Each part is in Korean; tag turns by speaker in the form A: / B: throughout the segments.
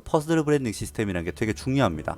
A: 퍼스널 브랜딩 시스템이라는 게 되게 중요합니다.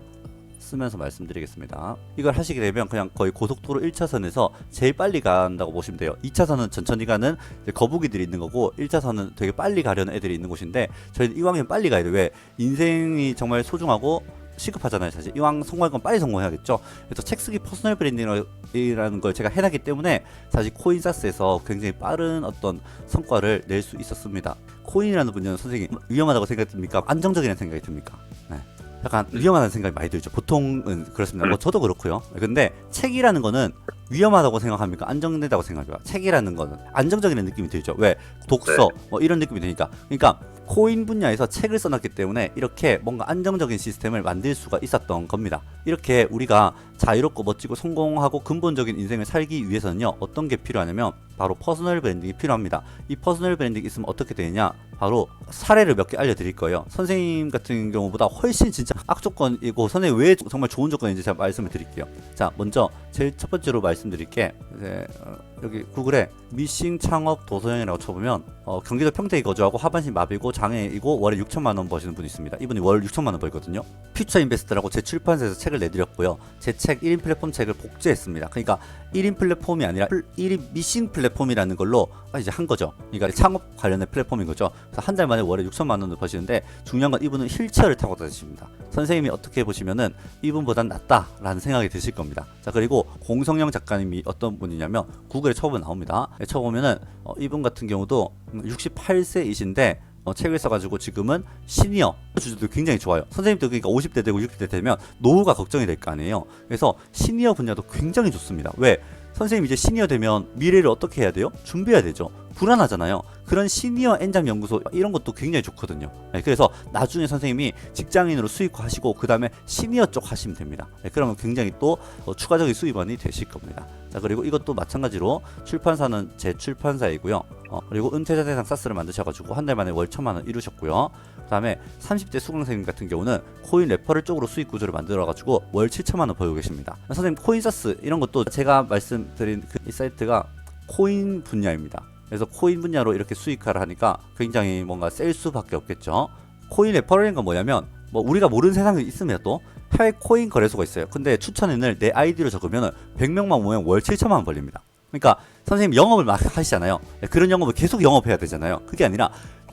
A: 쓰면서 말씀드리겠습니다. 이걸 하시게 되면 그냥 거의 고속도로 1차선에서 제일 빨리 간다고 보시면 돼요. 2차선은 천천히 가는 거북이들이 있는 거고 1차선은 되게 빨리 가려는 애들이 있는 곳인데 저희는 이왕이면 빨리 가야 돼요. 왜? 인생이 정말 소중하고 시급하잖아요. 사실 이왕 성공할 건 빨리 성공해야겠죠. 그래서 책 쓰기 퍼스널 브랜딩이라는 걸 제가 해놨기 때문에 사실 코인사스에서 굉장히 빠른 어떤 성과를 낼 수 있었습니다. 코인이라는 분야는 선생님 위험하다고 생각이 듭니까? 안정적이라는 생각이 듭니까? 네. 약간 위험하다는 생각이 많이 들죠. 보통은 그렇습니다. 뭐 저도 그렇고요. 근데 책이라는 거는 위험하다고 생각합니까? 안정되다고 생각합니까? 책이라는 거는 안정적인 느낌이 들죠. 왜? 독서 뭐 이런 느낌이 드니까. 그러니까 코인 분야에서 책을 써놨기 때문에 이렇게 뭔가 안정적인 시스템을 만들 수가 있었던 겁니다. 이렇게 우리가 자유롭고 멋지고 성공하고 근본적인 인생을 살기 위해서는요, 어떤 게 필요하냐면 바로 퍼스널 브랜딩이 필요합니다. 이 퍼스널 브랜딩이 있으면 어떻게 되느냐, 바로 사례를 몇 개 알려드릴 거예요. 선생님 같은 경우보다 훨씬 진짜 악조건이고 선생님 왜 정말 좋은 조건인지 제가 말씀을 드릴게요. 자, 먼저 제일 첫 번째로 말씀드릴 게 여기 구글에 미싱 창업 도서형이라고 쳐보면 경기도 평택에 거주하고 하반신 마비고 장애이고 월에 6천만 원 버시는 분이 있습니다. 이분이 월 6천만 원 벌거든요. 퓨처 인베스트라고 제 출판사에서 책을 내드렸고요. 제 책 1인 플랫폼 책을 복제했습니다. 그러니까 1인 플랫폼이 아니라 1인 미싱 플랫폼이라는 걸로 이제 한 거죠. 그러니까 창업 관련된 플랫폼인 거죠. 그래서 한 달 만에 월에 6천만 원을 버시는데 중요한 건 이분은 휠체어를 타고 다니십니다. 선생님이 어떻게 보시면은 이분보단 낫다라는 생각이 드실 겁니다. 자, 그리고 공성영 작가님이 어떤 분이냐면 구글에 쳐보면 나옵니다. 쳐보면은 이분 같은 경우도 68세이신데 책을 써가지고 지금은 시니어 주제도 굉장히 좋아요. 선생님도 그러니까 50대 되고 60대 되면 노후가 걱정이 될 거 아니에요. 그래서 시니어 분야도 굉장히 좋습니다. 왜? 선생님 이제 시니어 되면 미래를 어떻게 해야 돼요? 준비해야 되죠. 불안하잖아요. 그런 시니어 엔잡 연구소 이런 것도 굉장히 좋거든요. 네, 그래서 나중에 선생님이 직장인으로 수익화하시고 그 다음에 시니어 쪽 하시면 됩니다. 네, 그러면 굉장히 또 추가적인 수입원이 되실 겁니다. 자, 그리고 이것도 마찬가지로 출판사는 제 출판사이고요. 그리고 은퇴자 대상 사스를 만드셔가지고 한 달 만에 월 1,000만 원 이루셨고요. 그 다음에 30대 수강생님 같은 경우는 코인 레퍼럴 쪽으로 수익 구조를 만들어가지고 월 7천만 원 벌고 계십니다. 선생님 코인사스 이런 것도 제가 말씀드린 이 사이트가 코인 분야입니다. 그래서 코인 분야로 이렇게 수익화를 하니까 굉장히 뭔가 셀 수밖에 없겠죠. 코인 레퍼럴인 건 뭐냐면 뭐 우리가 모르는 세상이 있으면 또 해외 코인 거래소가 있어요. 근데 추천인을 내 아이디로 적으면 100명만 모으면 월 7천만 원 벌립니다. 그러니까 선생님 영업을 막 하시잖아요. 그런 영업을 계속 영업해야 되잖아요. 그게 아니라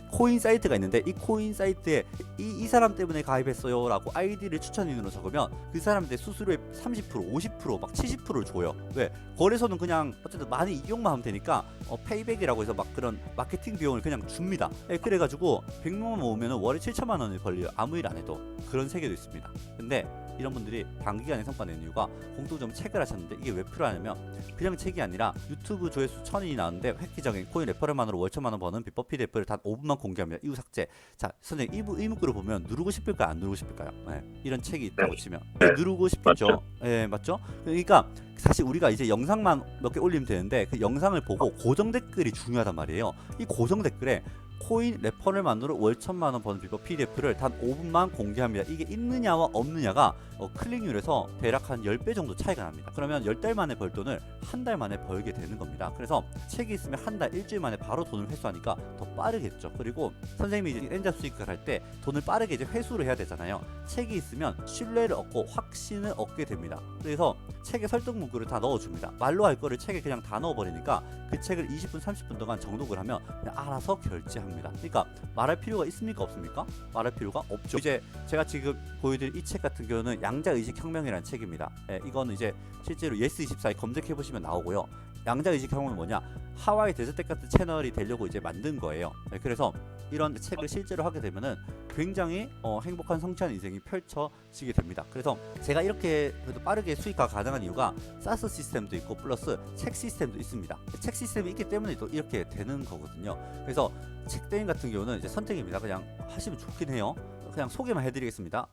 A: 코인 사이트가 있는데 이 코인 사이트에 이 사람 때문에 가입했어요 라고 아이디를 추천인으로 적으면 그 사람한테 수수료의 30%, 50%, 막 70%를 줘요. 왜? 거래소는 그냥 어쨌든 많이 이용만 하면 되니까 페이백이라고 해서 막 그런 마케팅 비용을 그냥 줍니다. 그래가지고 100명만 모으면 월에 7천만 원을 벌려요. 아무 일 안 해도. 그런 세계도 있습니다. 근데 이런 분들이 단기간에 성과 내는 이유가 공통적으로 책을 하셨는데 이게 왜 필요하냐면 그냥 책이 아니라 유튜브 조회수 1000이 나왔는데 획기적인 코인 레퍼럴만으로 월 1,000만 원 버는 비법 PDF를 단 5분만 공개합니다. 이후 삭제. 자, 선생님 이 문구를 보면 누르고 싶을까요? 안 누르고 싶을까요? 네, 이런 책이 있다고 치면 누르고 싶겠죠. 네, 맞죠? 그러니까 사실 우리가 이제 영상만 몇 개 올리면 되는데 그 영상을 보고 고정 댓글이 중요하단 말이에요. 이 고정 댓글에 코인 레퍼럴만으로 월 1,000만 원 버는 비법 PDF를 단 5분만 공개합니다. 이게 있느냐와 없느냐가 클릭률에서 대략 한 10배 정도 차이가 납니다. 그러면 10달 만에 벌 돈을 한 달 만에 벌게 되는 겁니다. 그래서 책이 있으면 한 달, 일주일 만에 바로 돈을 회수하니까 더 빠르겠죠. 그리고 선생님이 이제 엔잡 수익을 할 때 돈을 빠르게 이제 회수를 해야 되잖아요. 책이 있으면 신뢰를 얻고 확신을 얻게 됩니다. 그래서 책에 설득 문구를 다 넣어줍니다. 말로 할 거를 책에 그냥 다 넣어버리니까 그 책을 20분, 30분 동안 정독을 하면 그냥 알아서 결제합니다. 그러니까 말할 필요가 있습니까? 없습니까? 말할 필요가 없죠. 이제 제가 지금 보여드릴 이 책 같은 경우는 양자의식혁명이라는 책입니다. 이거는 이제 실제로 yes24에 검색해보시면 나오고요. 양자의식혁명은 뭐냐? 하와이 데저텍 같은 채널이 되려고 이제 만든 거예요. 그래서 이런 책을 실제로 하게 되면은 굉장히 행복한 성취한 인생이 펼쳐지게 됩니다. 그래서 제가 이렇게 그래도 빠르게 수익화 가능한 이유가 사스 시스템도 있고 플러스 책 시스템도 있습니다. 책 시스템이 있기 때문에 또 이렇게 되는 거거든요. 그래서 책 대행 같은 경우는 이제 선택입니다. 그냥 하시면 좋긴 해요. 그냥 소개만 해드리겠습니다.